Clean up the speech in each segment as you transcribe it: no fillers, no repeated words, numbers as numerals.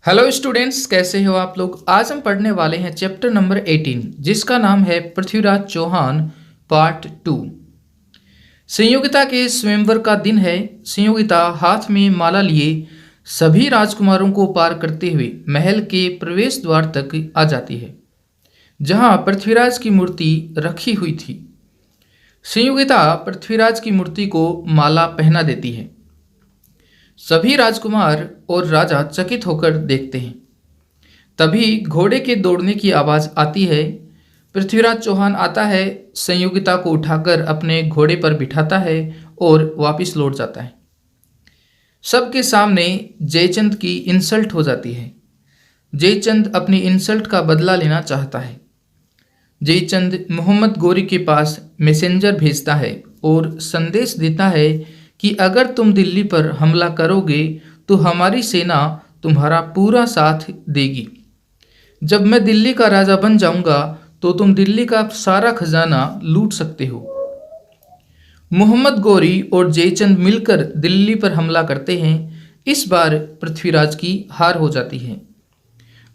Hello students, कैसे हो आप लोग। आज हम पढ़ने वाले हैं चैप्टर नंबर 18 जिसका नाम है पृथ्वीराज चौहान पार्ट 2। संयोगिता के स्वयंवर का दिन है। संयोगिता हाथ में माला लिए सभी राजकुमारों को पार करते हुए महल के प्रवेश द्वार तक आ जाती है जहां पृथ्वीराज की मूर्ति रखी हुई थी। संयोगिता पृथ्वीराज की मूर्ति को माला पहना देती है। सभी राजकुमार और राजा चकित होकर देखते हैं। तभी घोड़े के दौड़ने की आवाज आती है। पृथ्वीराज चौहान आता है, संयोगिता को उठाकर अपने घोड़े पर बिठाता है और वापस लौट जाता है। सबके सामने जयचंद की इंसल्ट हो जाती है। जयचंद अपनी इंसल्ट का बदला लेना चाहता है। जयचंद मोहम्मद गौरी के पास मैसेंजर भेजता है और संदेश देता है कि अगर तुम दिल्ली पर हमला करोगे तो हमारी सेना तुम्हारा पूरा साथ देगी। जब मैं दिल्ली का राजा बन जाऊंगा तो तुम दिल्ली का सारा खजाना लूट सकते हो। मोहम्मद गौरी और जयचंद मिलकर दिल्ली पर हमला करते हैं। इस बार पृथ्वीराज की हार हो जाती है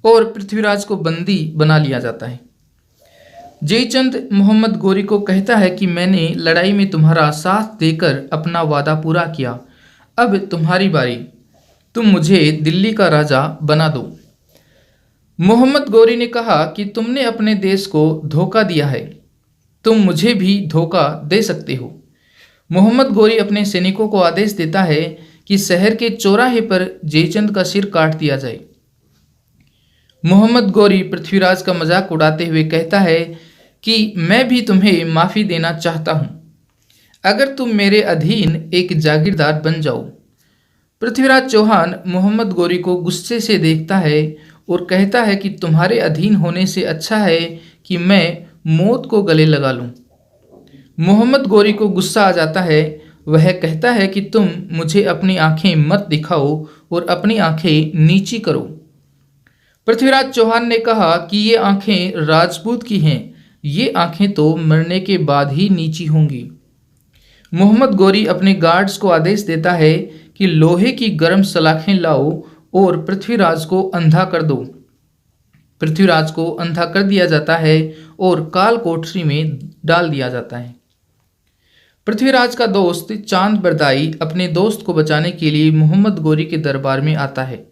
और पृथ्वीराज को बंदी बना लिया जाता है। जयचंद मोहम्मद गौरी को कहता है कि मैंने लड़ाई में तुम्हारा साथ देकर अपना वादा पूरा किया, अब तुम्हारी बारी, तुम मुझे दिल्ली का राजा बना दो। मोहम्मद गौरी ने कहा कि तुमने अपने देश को धोखा दिया है, तुम मुझे भी धोखा दे सकते हो। मोहम्मद गौरी अपने सैनिकों को आदेश देता है कि शहर के चौराहे पर जयचंद का सिर काट दिया जाए। मोहम्मद गौरी पृथ्वीराज का मजाक उड़ाते हुए कहता है कि मैं भी तुम्हें माफ़ी देना चाहता हूँ अगर तुम मेरे अधीन एक जागीरदार बन जाओ। पृथ्वीराज चौहान मोहम्मद गौरी को गुस्से से देखता है और कहता है कि तुम्हारे अधीन होने से अच्छा है कि मैं मौत को गले लगा लूँ। मोहम्मद गौरी को गुस्सा आ जाता है। वह कहता है कि तुम मुझे अपनी आंखें मत दिखाओ और अपनी आंखें नीची करो। पृथ्वीराज चौहान ने कहा कि ये आंखें राजपूत की हैं, ये आंखें तो मरने के बाद ही नीची होंगी। मोहम्मद गौरी अपने गार्ड्स को आदेश देता है कि लोहे की गर्म सलाखें लाओ और पृथ्वीराज को अंधा कर दो। पृथ्वीराज को अंधा कर दिया जाता है और काल कोठरी में डाल दिया जाता है। पृथ्वीराज का दोस्त चांद बरदाई अपने दोस्त को बचाने के लिए मोहम्मद गौरी के दरबार में आता है,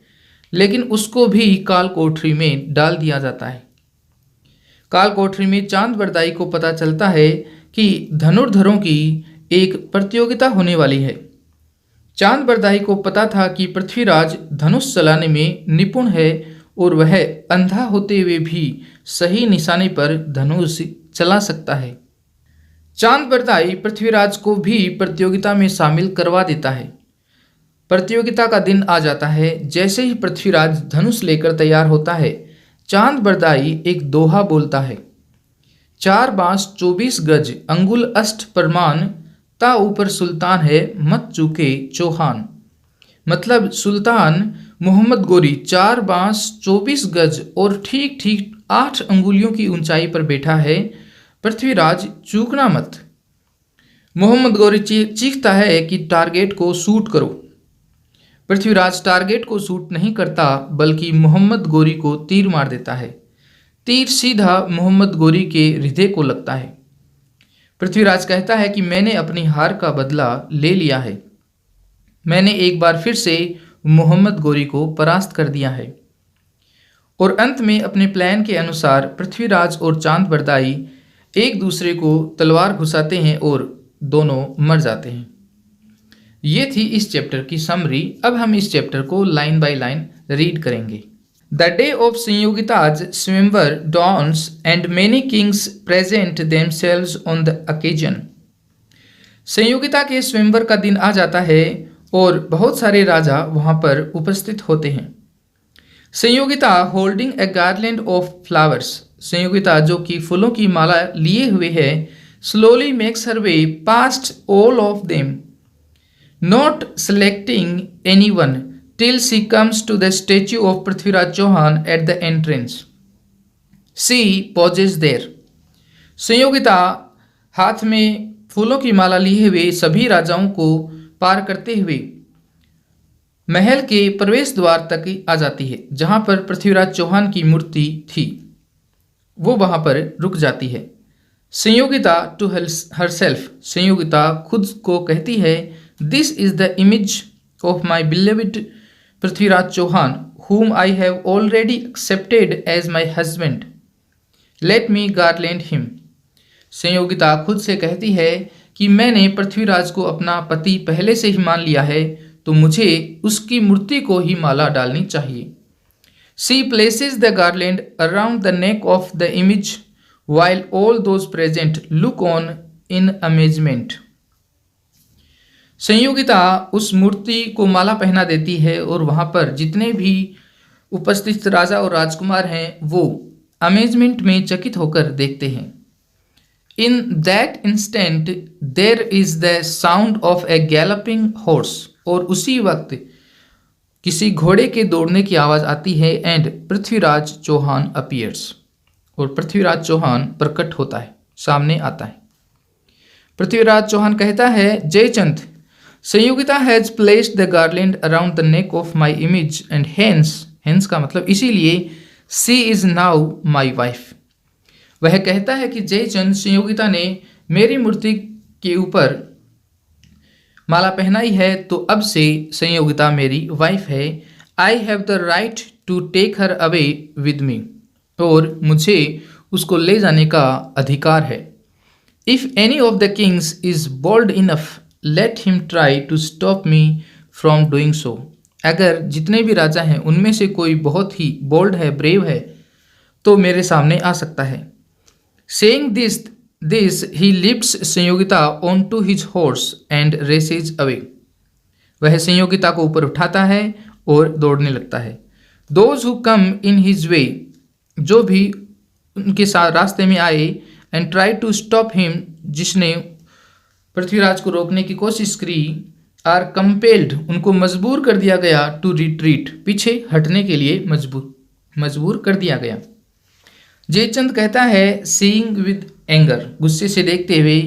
लेकिन उसको भी काल कोठरी में डाल दिया जाता है। काल कोठरी में चांद बरदाई को पता चलता है कि धनुर्धरों की एक प्रतियोगिता होने वाली है। चांद बरदाई को पता था कि पृथ्वीराज धनुष चलाने में निपुण है और वह अंधा होते हुए भी सही निशाने पर धनुष चला सकता है। चांद बरदाई पृथ्वीराज को भी प्रतियोगिता में शामिल करवा देता है। प्रतियोगिता का दिन आ जाता है। जैसे ही पृथ्वीराज धनुष लेकर तैयार होता है, चांद बरदाई एक दोहा बोलता है, 4 बांस 24 गज अंगुल अष्ट परमान, ता ऊपर सुल्तान है मत चूके चौहान। मतलब सुल्तान मोहम्मद गौरी 4 बांस 24 गज और ठीक ठीक 8 अंगुलियों की ऊंचाई पर बैठा है, पृथ्वीराज चूकना मत। मोहम्मद गौरी चीखता है कि टारगेट को शूट करो। पृथ्वीराज टारगेट को शूट नहीं करता बल्कि मोहम्मद गौरी को तीर मार देता है। तीर सीधा मोहम्मद गौरी के हृदय को लगता है। पृथ्वीराज कहता है कि मैंने अपनी हार का बदला ले लिया है, मैंने एक बार फिर से मोहम्मद गौरी को परास्त कर दिया है। और अंत में अपने प्लान के अनुसार पृथ्वीराज और चांद बरदाई एक दूसरे को तलवार घुसाते हैं और दोनों मर जाते हैं। ये थी इस चैप्टर की समरी। अब हम इस चैप्टर को लाइन बाय लाइन रीड करेंगे। द डे ऑफ संयोगिताज स्वयंवर dawns and many kings present themselves on the occasion। Sanyogita के स्वयंवर का दिन आ जाता है और बहुत सारे राजा वहां पर उपस्थित होते हैं। Sanyogita holding A garland of flowers, Sanyogita जो कि फूलों की माला लिए हुए है, slowly makes her way past all of them, not selecting anyone till she comes to the statue of Prithviraj Chauhan at the entrance. She pauses there। Sanyogita हाथ में फूलों की माला लिए हुए सभी राजाओं को पार करते हुए महल के प्रवेश द्वार तक आ जाती है। जहाँ पर पृथ्वीराज चौहान की मूर्ति थी वो वहाँ पर रुक जाती है। संयोगिता टू हरसेल्फ, संयोगिता खुद को कहती है, this is the image of my beloved Prithviraj Chauhan whom I have already accepted as my husband. Let me garland him. Sanyogita खुद से कहती है कि मैंने पृथ्वीराज को अपना पति पहले से ही मान लिया है, तो मुझे उसकी मूर्ति को ही माला डालनी चाहिए। She places the garland around the neck of the image while all those present look on in amazement. Sanyogita उस मूर्ति को माला पहना देती है और वहाँ पर जितने भी उपस्थित राजा और राजकुमार हैं वो अमेजमेंट में चकित होकर देखते हैं। In that instant there is the sound of A galloping horse, और उसी वक्त किसी घोड़े के दौड़ने की आवाज़ आती है। एंड पृथ्वीराज चौहान अपीयर्स, और पृथ्वीराज चौहान प्रकट होता है, सामने आता है। पृथ्वीराज चौहान कहता है, Jaichand, Sanyogita has placed the garland around the neck of my image and hence का मतलब इसीलिए सी इज नाउ माई वाइफ। वह कहता है कि जयचंद, संयोगिता ने मेरी मूर्ति के ऊपर माला पहनाई है, तो अब से संयोगिता मेरी वाइफ है। I have the right to take her away with me, और मुझे उसको ले जाने का अधिकार है। If any of the kings is bold enough let him try to stop me from doing so. अगर जितने भी राजा हैं उनमें से कोई बहुत ही बोल्ड है, ब्रेव है, तो मेरे सामने आ सकता है। Saying this he lifts Sanyogita on to his horse and races away. वह संयोगिता को ऊपर उठाता है और दौड़ने लगता है। Those who come in his way, जो भी उनके साथ रास्ते में आए, and try to stop him, जिसने पृथ्वीराज को रोकने की कोशिश करी, आर कंपेल्ड, उनको मजबूर कर दिया गया, टू रिट्रीट, पीछे हटने के लिए मजबूर कर दिया गया। जयचंद कहता है, सीइंग विद एंगर, गुस्से से देखते हुए,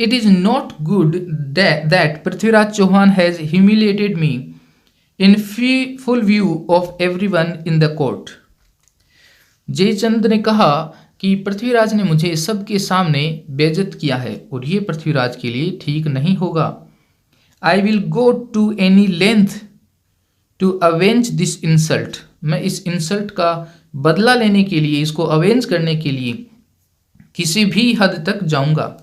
it is not good that Prithviraj Chauhan has humiliated me in full view of everyone in the court. Jaichand ने कहा कि पृथ्वीराज ने मुझे सबके सामने बेइज्जत किया है और ये पृथ्वीराज के लिए ठीक नहीं होगा। I will go to any length to avenge this insult, मैं इस इंसल्ट का बदला लेने के लिए, इसको अवेंज करने के लिए किसी भी हद तक जाऊंगा।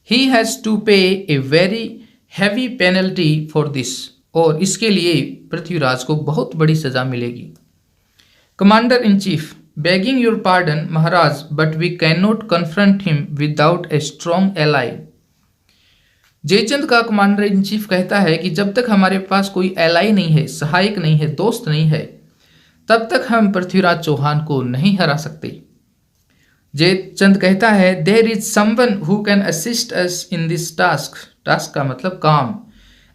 ही has to pay a very heavy penalty for this, और इसके लिए पृथ्वीराज को बहुत बड़ी सजा मिलेगी। Commander in chief, begging your pardon Maharaj, but we can not confront him without a strong ally. Jaichand का कमांडर इन चीफ कहता है कि जब तक हमारे पास कोई एलाई नहीं है, सहायक नहीं है, दोस्त नहीं है, तब तक हम पृथ्वीराज चौहान को नहीं हरा सकते। जयचंद कहता है, there is someone who can assist us in this task, task का मतलब काम,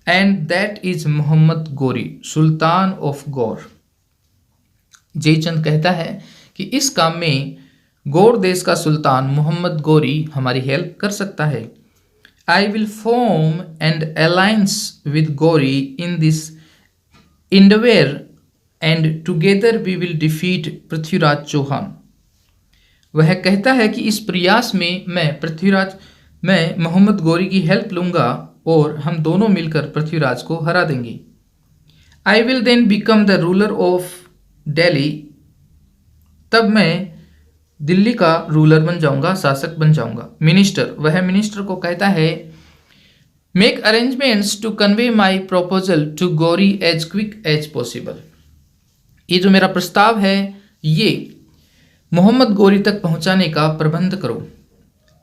and that is Mohammad Ghori, Sultan of गौर। जयचंद कहता है कि इस काम में गौर देश का सुल्तान मोहम्मद गोरी हमारी हेल्प कर सकता है। I will form and alliance with Ghori in this endeavour and together we will defeat Prithviraj Chauhan. वह कहता है कि इस प्रयास में मैं मोहम्मद गोरी की हेल्प लूँगा और हम दोनों मिलकर पृथ्वीराज को हरा देंगे। I will then become the ruler of Delhi, तब मैं दिल्ली का रूलर बन जाऊंगा, शासक बन जाऊंगा। मिनिस्टर, वह मिनिस्टर को कहता है, make arrangements to convey my proposal to Ghori as quick as possible. ये जो मेरा प्रस्ताव है ये मोहम्मद गोरी तक पहुंचाने का प्रबंध करो।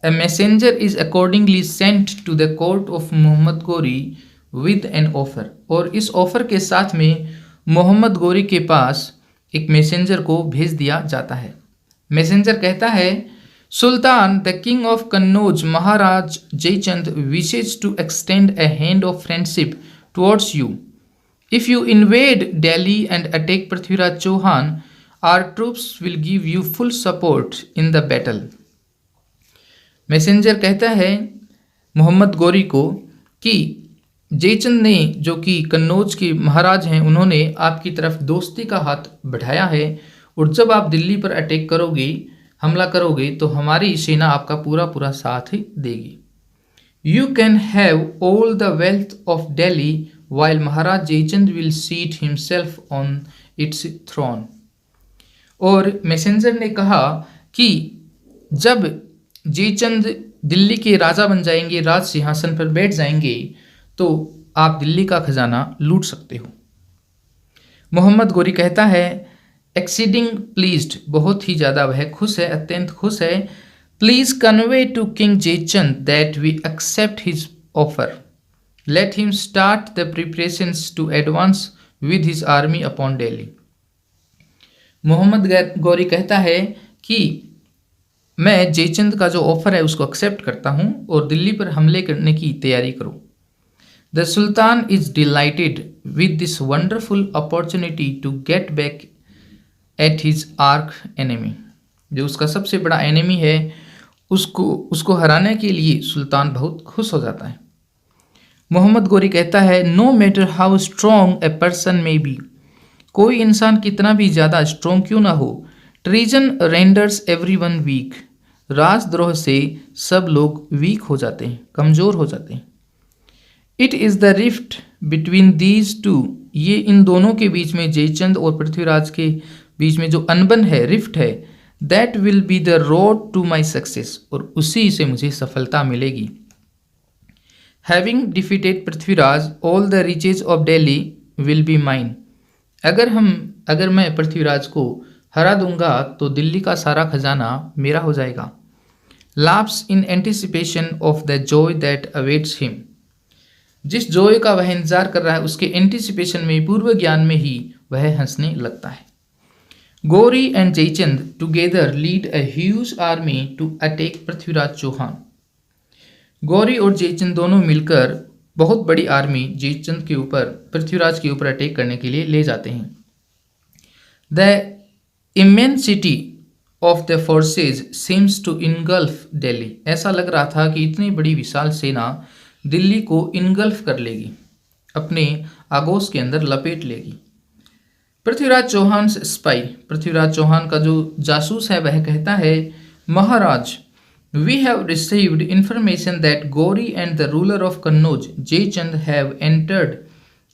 A messenger is accordingly sent to the court of Mohammad Ghori with an offer, और इस ऑफर के साथ में मोहम्मद गोरी के पास एक मैसेंजर को भेज दिया जाता है। मैसेंजर कहता है, sultan the king of Kannauj Maharaj Jaichand wishes to extend a hand of friendship towards you. If you invade Delhi and attack Prithviraj Chauhan, our troops will give you full support in the battle. Messenger कहता है मोहम्मद गोरी को कि जयचंद ने, जो कि कन्नौज के महाराज हैं, उन्होंने आपकी तरफ दोस्ती का हाथ बढ़ाया है और जब आप दिल्ली पर अटैक करोगे, हमला करोगे, तो हमारी सेना आपका पूरा पूरा साथ ही देगी। You can have all the wealth of Delhi while Maharaj Jaichand will seat himself on its throne. और मैसेंजर ने कहा कि जब जयचंद दिल्ली के राजा बन जाएंगे, राज सिंहासन पर बैठ जाएंगे, तो आप दिल्ली का खजाना लूट सकते हो। मोहम्मद गौरी कहता है एक्सीडिंग प्लीज्ड, बहुत ही ज़्यादा वह खुश है, अत्यंत खुश है। Please convey to king Jaichand that we accept his offer, let him start the preparations to advance with his army upon Delhi. Mohammad Ghori कहता है कि मैं जयचंद का जो ऑफर है उसको एक्सेप्ट करता हूँ और दिल्ली पर हमले करने की तैयारी करो। The sultan is delighted with this wonderful opportunity to get back at his arch enemy. जो उसका सबसे बड़ा एनिमी है, उसको हराने के लिए सुल्तान बहुत खुश हो जाता है। मोहम्मद गौरी कहता है no matter how strong a person may be, कोई इंसान कितना भी ज़्यादा स्ट्रॉन्ग क्यों ना हो, ट्रीजन रेंडर्स एवरीवन वीक, राजद्रोह से सब लोग वीक हो जाते हैं, कमज़ोर हो जाते हैं। It is the rift between these two, ये इन दोनों के बीच में, जयचंद और पृथ्वीराज के बीच में जो अनबन है, रिफ्ट है, that will be the road to my success, और उसी से मुझे सफलता मिलेगी। Having defeated Prithviraj all the riches of Delhi will be mine, अगर मैं पृथ्वीराज को हरा दूंगा तो दिल्ली का सारा खजाना मेरा हो जाएगा। Laughs in anticipation of the Joy that awaits him, जिस जॉय का वह इंतजार कर रहा है उसके एंटिसिपेशन में, पूर्व ज्ञान में ही वह हंसने लगता है। Gauri and Jaichand together lead a huge army to attack Prithviraj Chauhan, Gauri और जयचंद दोनों मिलकर बहुत बड़ी आर्मी जयचंद के ऊपर, पृथ्वीराज के ऊपर अटैक करने के लिए ले जाते हैं। The immensity of the forces seems to engulf Delhi, ऐसा लग रहा था कि इतनी बड़ी विशाल सेना दिल्ली को इनगल्फ कर लेगी, अपने आगोश के अंदर लपेट लेगी। पृथ्वीराज चौहान स्पाई, पृथ्वीराज चौहान का जो जासूस है वह कहता है महाराज, we have received information that Gauri and the ruler of Kannauj Jaychand have entered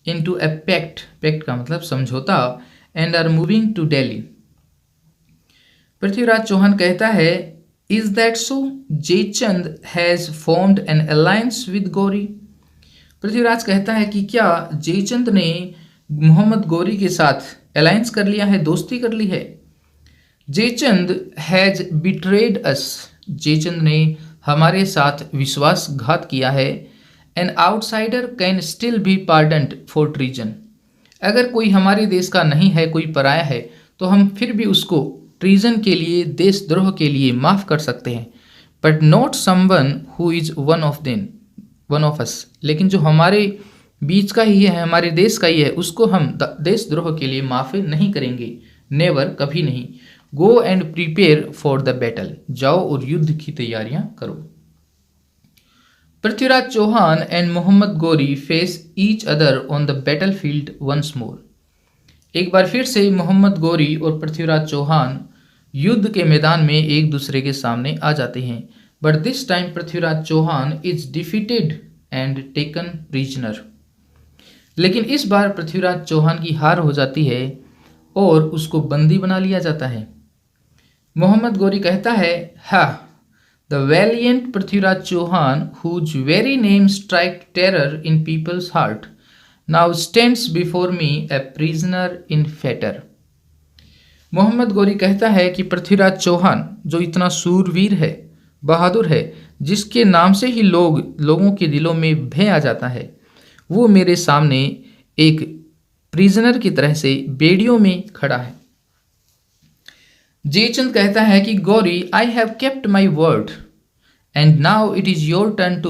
into a pact का मतलब समझौता, and are moving to Delhi। Prithviraj Chauhan कहता है is that so, Jaychand has formed an alliance with Gauri। Prithviraj कहता है कि क्या जयचंद ने मोहम्मद गौरी के साथ अलायंस कर लिया है, दोस्ती कर ली है। Jaichand has betrayed us, Jaichand ने हमारे साथ विश्वासघात किया है। An outsider can still be pardoned for treason, अगर कोई हमारे देश का नहीं है, कोई पराया है, तो हम फिर भी उसको ट्रीजन के लिए, देशद्रोह के लिए माफ़ कर सकते हैं। But not someone who is one of us, लेकिन जो हमारे बीच का ही है, हमारे देश का ही है, उसको हम देशद्रोह के लिए माफ़ नहीं करेंगे, नेवर, कभी नहीं। Go and prepare for the battle, जाओ और युद्ध की तैयारियां करो। Prithviraj Chauhan and Mohammad Ghori face each other on the battlefield once more, एक बार फिर से मोहम्मद गौरी और पृथ्वीराज चौहान युद्ध के मैदान में एक दूसरे के सामने आ जाते हैं। But this time Prithviraj Chauhan is defeated and taken prisoner, लेकिन इस बार पृथ्वीराज चौहान की हार हो जाती है और उसको बंदी बना लिया जाता है। मोहम्मद गौरी कहता है ha, the valiant Prithviraj Chauhan whose very name strike terror in people's heart now stands before me a prisoner in fetter. Mohammad Ghori कहता है कि पृथ्वीराज चौहान जो इतना सूरवीर है, बहादुर है, जिसके नाम से ही लोगों के दिलों में भय आ जाता है, वो मेरे सामने एक प्रिजनर की तरह से बेड़ियों में खड़ा है। जयचंद कहता है कि Ghori, I have kept my word and now it is your turn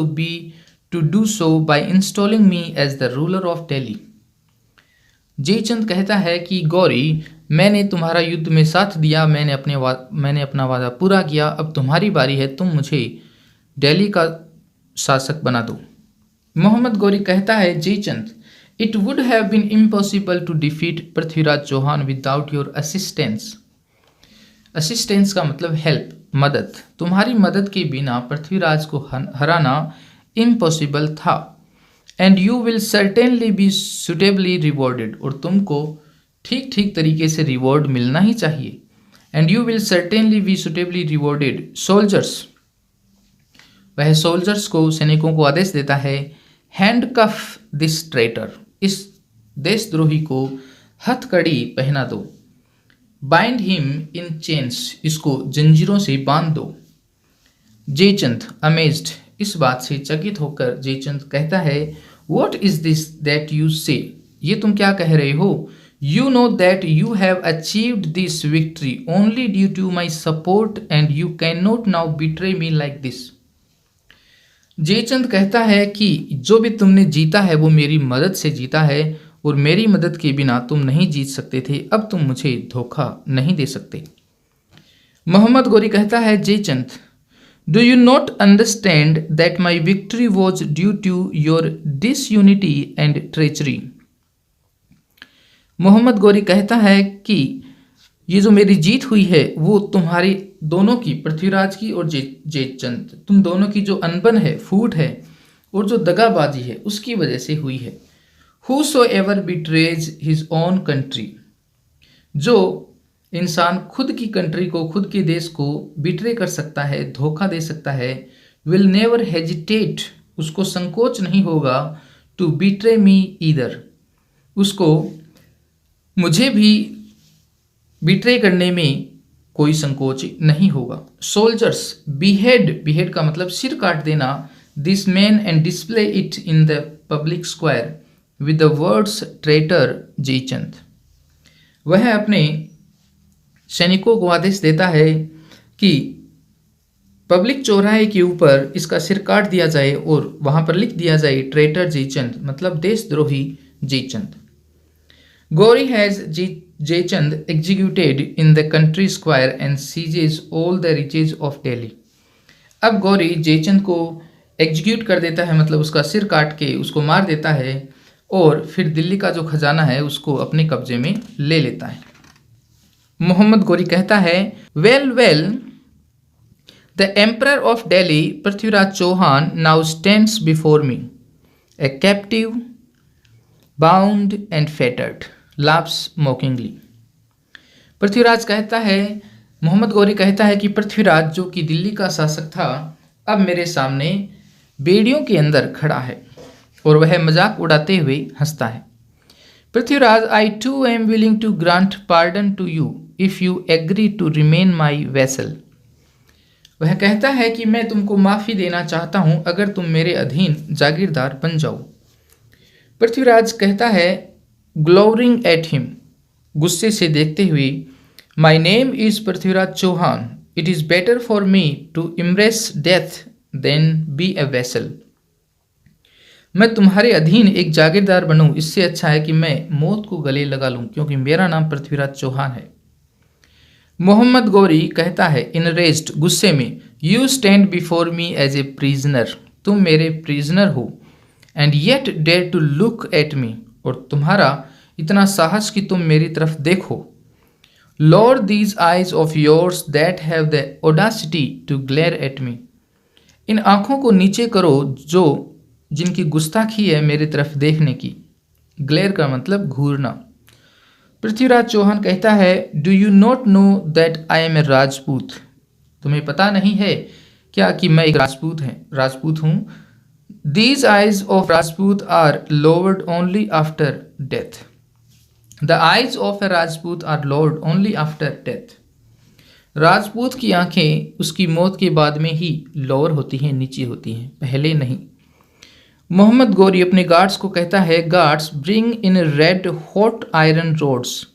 to do so by installing me as the ruler of Delhi. Jaichand कहता है कि गौरी, मैंने तुम्हारा युद्ध में साथ दिया, मैंने अपना वादा पूरा किया, अब तुम्हारी बारी है, तुम मुझे दिल्ली का शासक बना दो। मोहम्मद गौरी कहता है, Jaichand, it would have been impossible to defeat Prithviraj Chauhan without your assistance. Assistance का मतलब हेल्प, मदद। तुम्हारी मदद के बिना पृथ्वीराज को हराना इम्पॉसिबल था। And you will certainly B suitably rewarded, और तुमको ठीक ठीक तरीके से रिवॉर्ड मिलना ही चाहिए। And you will certainly B suitably rewarded soldiers, वह सोल्जर्स को, सैनिकों को आदेश देता है, हैंडकफ दिस ट्रेटर, इस देशद्रोही को हथकड़ी पहना दो। बाइंड हिम इन चेन्स, इसको जंजीरों से बांध दो। जयचंद अमेज्ड, इस बात से चकित होकर जयचंद कहता है, what is this that you say, ये तुम क्या कह रहे हो? You know that you have achieved this victory only due to my support and you cannot now betray me like this. Jaichand कहता है कि जो भी तुमने जीता है वो मेरी मदद से जीता है, और मेरी मदद के बिना तुम नहीं जीत सकते थे। अब तुम मुझे धोखा नहीं दे सकते। मोहम्मद गौरी कहता है, Jaichand, do you not understand that my victory was due to your disunity and treachery. Mohammad Ghori कहता है कि ये जो मेरी जीत हुई है वो तुम्हारी दोनों की, पृथ्वीराज की और जयचंद, तुम दोनों की जो अनबन है, फूट है, और जो दगाबाजी है, उसकी वजह से हुई है। Whosoever betrays his own country, जो इंसान खुद की कंट्री को, खुद के देश को बिट्रे कर सकता है, धोखा दे सकता है, will never hesitate, उसको संकोच नहीं होगा, to betray me either, उसको मुझे भी बिट्रे करने में कोई संकोच नहीं होगा। सोल्जर्स behead, behead का मतलब सिर काट देना, this man and display it in the public square with the words traitor Jaichand. वह अपने सैनिकों को आदेश देता है कि पब्लिक चौराहे के ऊपर इसका सिर काट दिया जाए और वहां पर लिख दिया जाए ट्रेटर जयचंद, मतलब देशद्रोही Jaichand. Ghori has Jaichand executed in the country square and seizes all the riches of Delhi. अब गौरी जयचंद को एग्जीक्यूट कर देता है, मतलब उसका सिर काट के उसको मार देता है, और फिर दिल्ली का जो खजाना है उसको अपने कब्जे में ले लेता है। मोहम्मद गौरी कहता है, well well, the emperor of Delhi Prithviraj Chauhan now stands before me, a captive, bound and fettered, laughs mockingly. Prithviraj कहता है, मोहम्मद गौरी कहता है कि पृथ्वीराज जो कि दिल्ली का शासक था, अब मेरे सामने बेड़ियों के अंदर खड़ा है, और वह मजाक उड़ाते हुए हंसता है। Prithviraj, I too am willing to grant pardon to you if you agree to remain my vassal. वह कहता है कि मैं तुमको माफ़ी देना चाहता हूं अगर तुम मेरे अधीन जागीरदार बन जाओ। पृथ्वीराज कहता है, ग्लोरिंग एट हिम, गुस्से से देखते हुए, my name is Prithviraj Chauhan, it is better for me to embrace death than be a vassal. मैं तुम्हारे अधीन एक जागीरदार बनूं, इससे अच्छा है कि मैं मौत को गले लगा लूं, क्योंकि मेरा नाम पृथ्वीराज चौहान है। मोहम्मद गौरी कहता है, इनरेज्ड, गुस्से में, you stand before me as a prisoner, तुम मेरे प्रिजनर हो, and yet dare to look at me, और तुम्हारा इतना साहस कि तुम मेरी तरफ देखो। Lord these eyes of yours that have the audacity to glare at me, इन आँखों को नीचे करो जो जिनकी गुस्ताखी है मेरी तरफ देखने की। ग्लेयर का मतलब घूरना। पृथ्वीराज चौहान कहता है, do you not know that I am a Rajput, तुम्हें पता नहीं है क्या कि मैं एक राजपूत हूँ। These eyes of Rajput are lowered only after death, the eyes of a Rajput are lowered only after death. Rajput की आंखें उसकी मौत के बाद में ही लोअर होती हैं, नीचे होती हैं, पहले नहीं। मोहम्मद गौरी अपने गार्ड्स को कहता है, guards bring in red hot iron rods,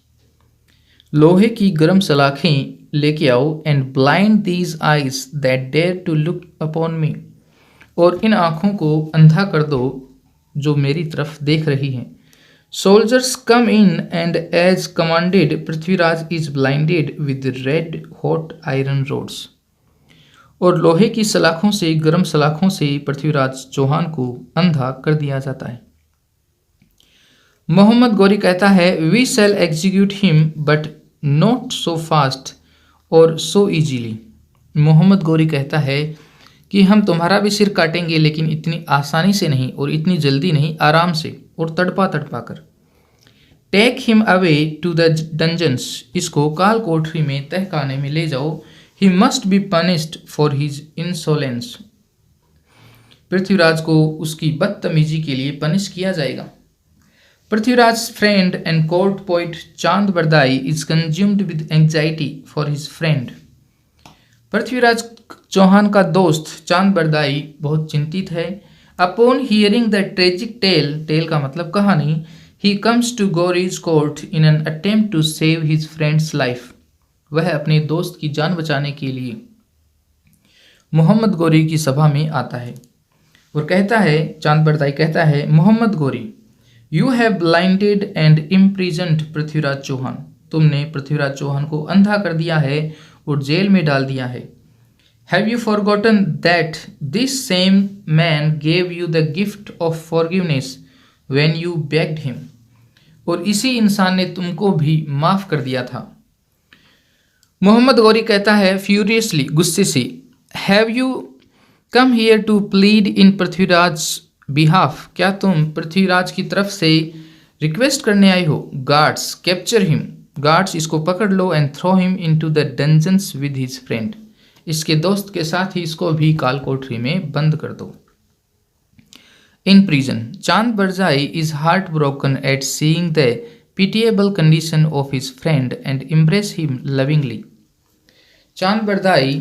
लोहे की गर्म सलाखें लेके आओ, and blind these eyes that dare to look upon me, और इन आँखों को अंधा कर दो जो मेरी तरफ देख रही हैं। Soldiers come in and as commanded Prithviraj is blinded with red hot iron rods, और लोहे की सलाखों से, गर्म सलाखों से पृथ्वीराज चौहान को अंधा कर दिया जाता है। मोहम्मद गौरी कहता है, we shall execute him but not so fast और सो इजीली। मोहम्मद गौरी कहता है कि हम तुम्हारा भी सिर काटेंगे, लेकिन इतनी आसानी से नहीं और इतनी जल्दी नहीं, आराम से और तड़पा तड़पा कर। Take him away to the dungeons, इसको काल कोठरी में, तहखाने में ले जाओ। He must be punished for his insolence, Prithviraj को उसकी बदतमीजी के लिए पनिश किया जाएगा। Prithviraj friend and court poet Chand Bardai is consumed with anxiety for his friend. Prithviraj Chauhan का दोस्त चांद बरदाई बहुत चिंतित है। Upon hearing the tragic tale, tale का मतलब कहानी, he comes to गौरीज court in an attempt to save his friend's life, वह अपने दोस्त की जान बचाने के लिए मोहम्मद गौरी की सभा में आता है और कहता है, चांद बरदाई कहता है, Mohammad Ghori, you have blinded and imprisoned Prithviraj Chauhan, तुमने पृथ्वीराज चौहान को अंधा कर दिया है और जेल में डाल दिया है। Have you forgotten that this same man gave you the gift of forgiveness when you bagged him, और इसी इंसान ने तुमको भी माफ कर दिया था। मोहम्मद गौरी कहता है फ्यूरियसली, गुस्से से, have you come here to plead in Prithviraj behalf, क्या तुम पृथ्वीराज की तरफ से रिक्वेस्ट करने आए हो? गार्ड्स कैप्चर हिम, गार्ड्स इसको पकड़ लो, and throw him into the dungeons with his friend, इसके दोस्त के साथ ही इसको भी काल कोठरी में बंद कर दो। In prison, Chand Bardai is heartbroken at seeing the pitiable condition of his friend and embrace him lovingly। चांद बरदाई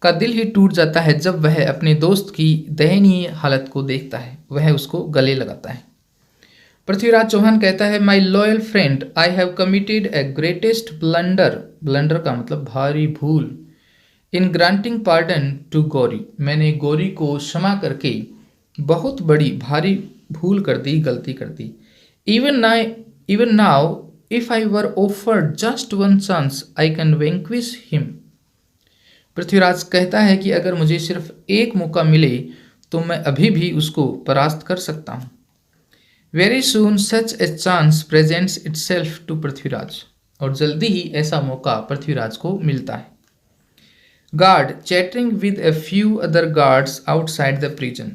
का दिल ही टूट जाता है जब वह अपने दोस्त की दयनीय हालत को देखता है, वह उसको गले लगाता है। पृथ्वीराज चौहान कहता है, my loyal friend, I have committed a greatest blunder, blunder का मतलब भारी भूल, in granting pardon to Ghori, मैंने गौरी को क्षमा करके बहुत बड़ी भारी भूल कर दी, गलती कर दी। Even now, if I were offered just one chance, I can vanquish him। Prithviraj कहता है कि अगर मुझे सिर्फ एक मौका मिले तो मैं अभी भी उसको परास्त कर सकता हूँ। Very soon such a chance presents itself to Prithviraj, और जल्दी ही ऐसा मौका पृथ्वीराज को मिलता है। Guard chatting with a few other guards outside the prison,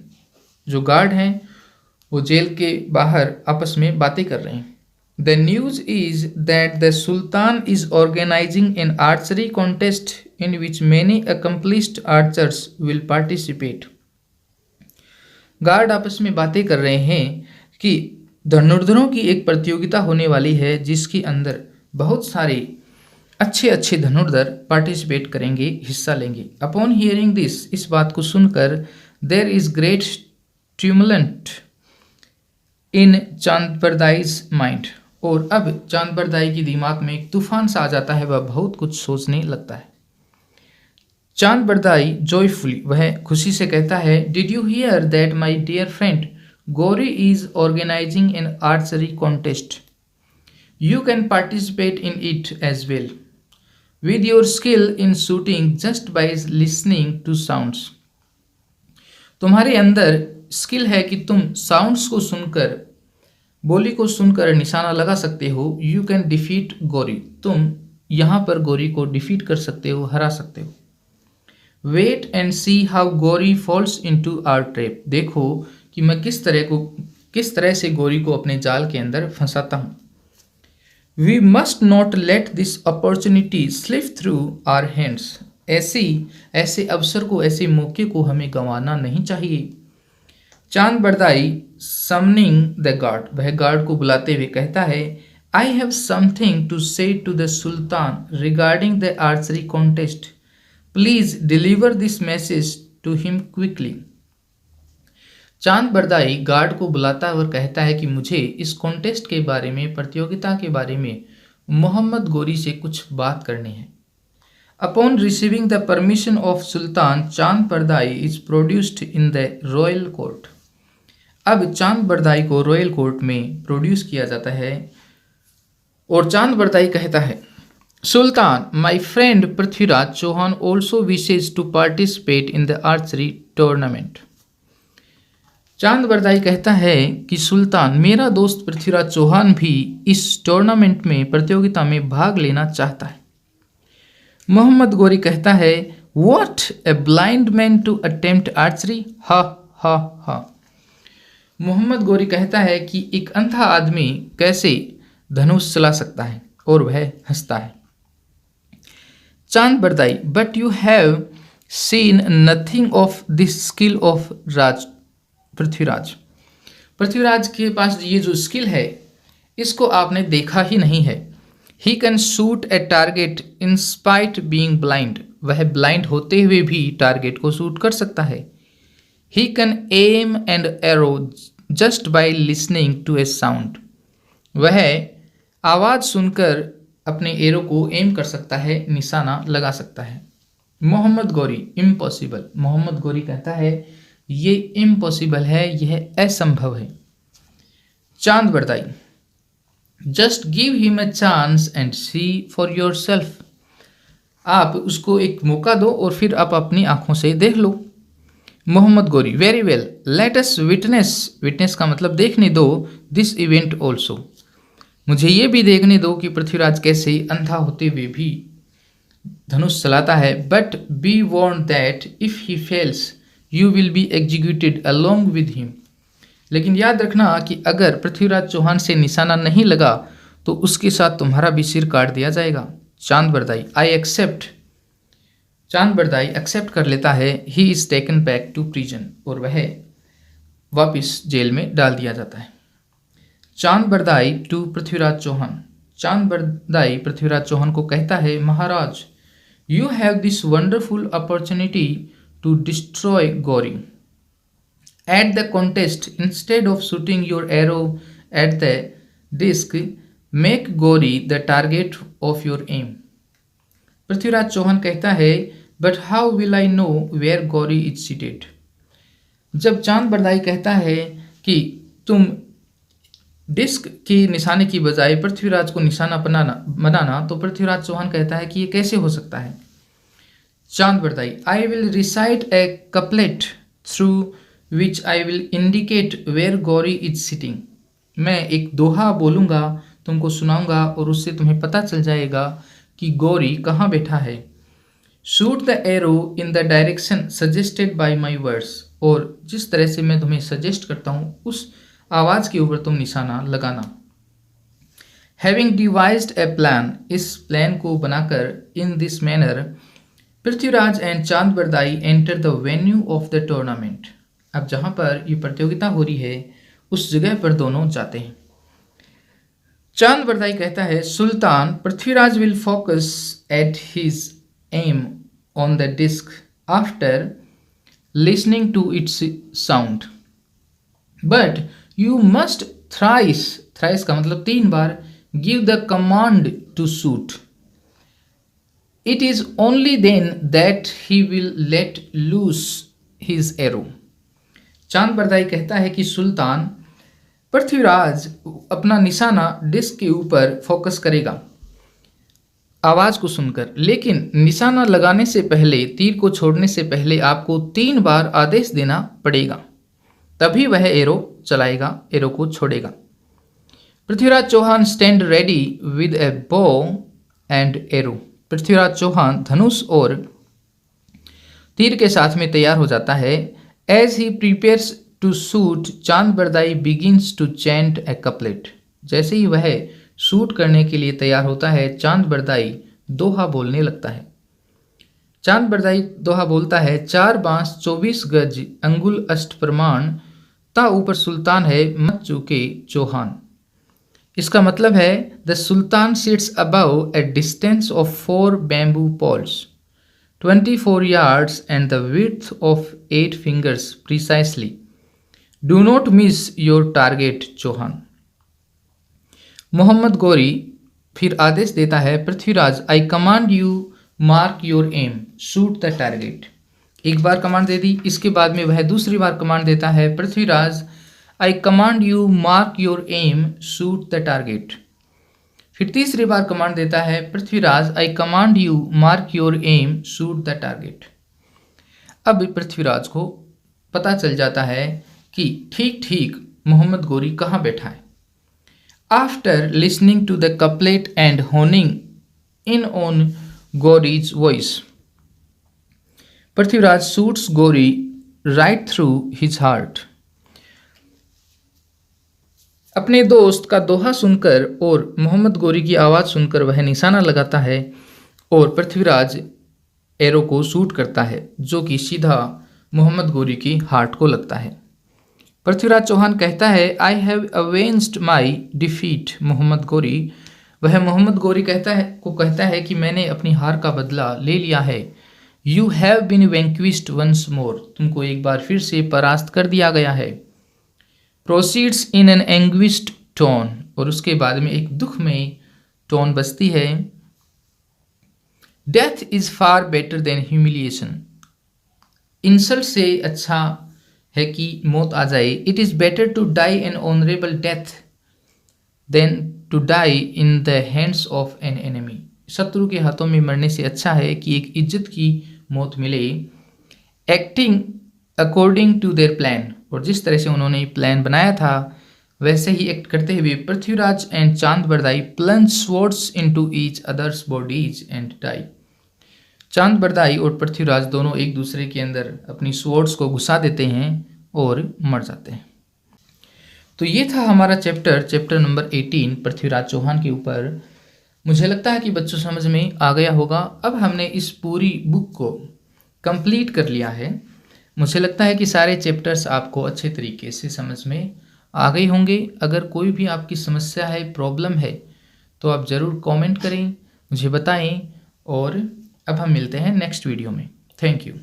जो गार्ड हैं वो जेल के बाहर आपस में बातें कर रहे हैं। The news is that the Sultan is organizing an archery contest in which many accomplished archers will participate। Guard आपस में बातें कर रहे हैं कि धनुर्धरों की एक प्रतियोगिता होने वाली है जिसके अंदर बहुत सारे अच्छे अच्छे धनुर्धर पार्टिसिपेट करेंगे, हिस्सा लेंगे। अपॉन हियरिंग दिस, इस बात को सुनकर, देयर इज ग्रेट ट्यूमुलेंट इन चांद बरदाईज माइंड, और अब चांद बरदाई की दिमाग में एक तूफान सा आ जाता है, वह बहुत कुछ सोचने लगता है। चांद बरदाई जॉयफुली, वह खुशी से कहता है, did you hear that my dear friend Ghori is organising an archery contest, you can participate in it as well with your skill in shooting just by listening to sounds. तुम्हारे अंदर स्किल है कि तुम साउंड्स को सुनकर, बोली को सुनकर निशाना लगा सकते हो। यू कैन डिफीट गौरी, तुम यहाँ पर गौरी को डिफीट कर सकते हो, हरा सकते हो। Wait and see how Ghori falls into our trap, देखो कि मैं किस तरह से गौरी को अपने जाल के अंदर फंसाता हूँ। We must not let this opportunity slip through our hands, ऐसे अवसर को, ऐसे मौके को हमें गंवाना नहीं चाहिए। Chand Bardai summoning the guard, वह गार्ड को बुलाते हुए कहता है, I have something to say to the sultan regarding the archery contest, please deliver this message to him quickly. Chand Bardai guard को बुलाता और कहता है कि मुझे इस कॉन्टेस्ट के बारे में, प्रतियोगिता के बारे में मोहम्मद गौरी से कुछ बात करनी है। Upon receiving the permission of sultan, Chand Bardai is produced in the royal court. अब चांद बरदाई को रॉयल कोर्ट में प्रोड्यूस किया जाता है और चांद बरदाई कहता है, Sultan, my friend Prithviraj Chauhan also wishes to participate in the archery tournament. चांद बरदाई कहता है कि सुल्तान, मेरा दोस्त पृथ्वीराज चौहान भी इस टूर्नामेंट में प्रतियोगिता में भाग लेना चाहता है। मोहम्मद गौरी कहता है, what a blind man to attempt archery, ha ha हा। मोहम्मद गौरी कहता है कि एक अंधा आदमी कैसे धनुष चला सकता है, और वह हंसता है। Chand Bardai, but you have seen nothing of this skill of Raj Prithviraj. Prithviraj के पास ये जो स्किल है इसको आपने देखा ही नहीं है। He can shoot a target in spite being blind, वह ब्लाइंड होते हुए भी टारगेट को शूट कर सकता है। He can aim and arrow just by listening to a sound, वह आवाज़ सुनकर अपने एरो को एम कर सकता है, निशाना लगा सकता है। मोहम्मद गौरी, इम्पॉसिबल। मोहम्मद गौरी कहता है ये इम्पॉसिबल है, यह असंभव है। Chand Bardai, just give him a chance and see for yourself, आप उसको एक मौका दो और फिर आप अपनी आंखों से देख लो। Mohammad Ghori, very well, let us witness, witness का मतलब देखने दो, दिस इवेंट ऑल्सो, मुझे ये भी देखने दो कि पृथ्वीराज कैसे अंधा होते हुए भी धनुष चलाता है। But B Warne that if he fails you will be executed along with him, लेकिन याद रखना कि अगर पृथ्वीराज चौहान से निशाना नहीं लगा तो उसके साथ तुम्हारा भी सिर काट दिया जाएगा। चांद बरदाई, आई एक्सेप्ट। चांद बरदाई एक्सेप्ट कर लेता है। He is taken back to prison, और वह वापिस जेल में डाल दिया जाता है। चांद बरदाई टू पृथ्वीराज चौहान, चांद बरदाई पृथ्वीराज चौहान को कहता है, Maharaj, you have this wonderful opportunity to destroy Gauri. At the contest, instead of shooting your arrow at the disc, make Gauri the target of your aim. Prithviraj Chauhan कहता है, but how will I know where Gauri is seated? जब चांद बरदाई कहता है कि तुम disc की निशाने की बजाय पृथ्वीराज को निशाना बनाना, तो पृथ्वीराज चौहान कहता है कि ये कैसे हो सकता है। Chand Bardai, I will recite a couplet through which I will indicate where Ghori is sitting, मैं एक दोहा बोलूँगा, तुमको सुनाऊंगा और उससे तुम्हें पता चल जाएगा कि गौरी कहाँ बैठा है। Shoot the arrow in the direction suggested by my words, और जिस तरह से मैं तुम्हें सजेस्ट करता हूँ उस आवाज़ के ऊपर तुम निशाना लगाना। हैविंग डिवाइज्ड ए प्लान, इस प्लान को बनाकर, in this manner Prithviraj and Chand Bardai enter the venue of the tournament, अब जहाँ पर ये प्रतियोगिता हो रही है उस जगह पर दोनों जाते हैं। चांद बरदाई कहता है, sultan, Prithviraj will focus at his aim on the disc after listening to its sound, but you must thrice, thrice का मतलब 3 बार, give the command to shoot, it is only then that he will let loose his arrow. चांद बरदाई कहता है कि सुल्तान, पृथ्वीराज अपना निशाना disc के ऊपर फोकस करेगा आवाज़ को सुनकर, लेकिन निशाना लगाने से पहले, तीर को छोड़ने से पहले आपको 3 बार आदेश देना पड़ेगा, तभी वह एरो चलाएगा, एरो को छोड़ेगा। Prithviraj Chauhan stand ready with a bow and arrow, Prithviraj Chauhan धनुष और तीर के साथ में तैयार हो जाता है। As he prepares to shoot, Chand Bardai begins to chant a couplet, जैसे ही वह शूट करने के लिए तैयार होता है, चांद बरदाई दोहा बोलने लगता है। चांद बरदाई दोहा बोलता है, 4 बांस 24 गज अंगुल अष्ट प्रमाण, ता ऊपर सुल्तान है मत चूके चौहान। इसका मतलब है, the sultan sits above a distance of 4 bamboo poles 24 yards and the width of 8 fingers precisely. Do not miss your target, Chauhan. Mohammed Ghori फिर आदेश देता है, Prithviraj, I command you mark your aim, shoot the target. एक बार कमांड दे दी, इसके बाद में वह दूसरी बार कमांड देता है, Prithviraj, I command you mark your aim, shoot the target. फिर तीसरी बार कमांड देता है, Prithviraj I command you mark your aim shoot the target. अब पृथ्वीराज को पता चल जाता है कि ठीक ठीक मोहम्मद गोरी कहाँ बैठा है। After listening to the couplet and honing in on Ghori's voice, Prithviraj shoots Ghori right through his heart. अपने दोस्त का दोहा सुनकर और मोहम्मद गोरी की आवाज़ सुनकर वह निशाना लगाता है और पृथ्वीराज एरो को शूट करता है, जो कि सीधा मोहम्मद गोरी की हार्ट को लगता है। पृथ्वीराज चौहान कहता है, I have avenged my defeat Mohammad Ghori. वह मोहम्मद गोरी कहता है कि मैंने अपनी हार का बदला ले लिया है। You have been vanquished once more, तुमको एक बार फिर से परास्त कर दिया गया है। प्रोसीड्स इन एन एंग्विस्ड टोन, और उसके बाद में एक दुख में टोन बजती है। Death is far better than humiliation, insult से अच्छा है कि मौत आ जाए। It is better to die an honourable death than to die in the hands of an enemy, शत्रु के हाथों में मरने से अच्छा है कि एक इज्जत की मौत मिले। Acting according to their plan, और जिस तरह से उन्होंने प्लान बनाया था वैसे ही एक्ट करते हुए Prithviraj and Chand Bardai plunge swords into each other's bodies and die. Chand Bardai और पृथ्वीराज दोनों एक दूसरे के अंदर अपनी स्वॉर्ड्स को घुसा देते हैं और मर जाते हैं। तो ये था हमारा चैप्टर नंबर 18 पृथ्वीराज चौहान के ऊपर। मुझे लगता है कि बच्चों समझ में आ गया होगा। अब हमने इस पूरी बुक को कंप्लीट कर लिया है। मुझे लगता है कि सारे चैप्टर्स आपको अच्छे तरीके से समझ में आ गए होंगे। अगर कोई भी आपकी समस्या है, प्रॉब्लम है, तो आप ज़रूर कमेंट करें, मुझे बताएं। और अब हम मिलते हैं नेक्स्ट वीडियो में। Thank you.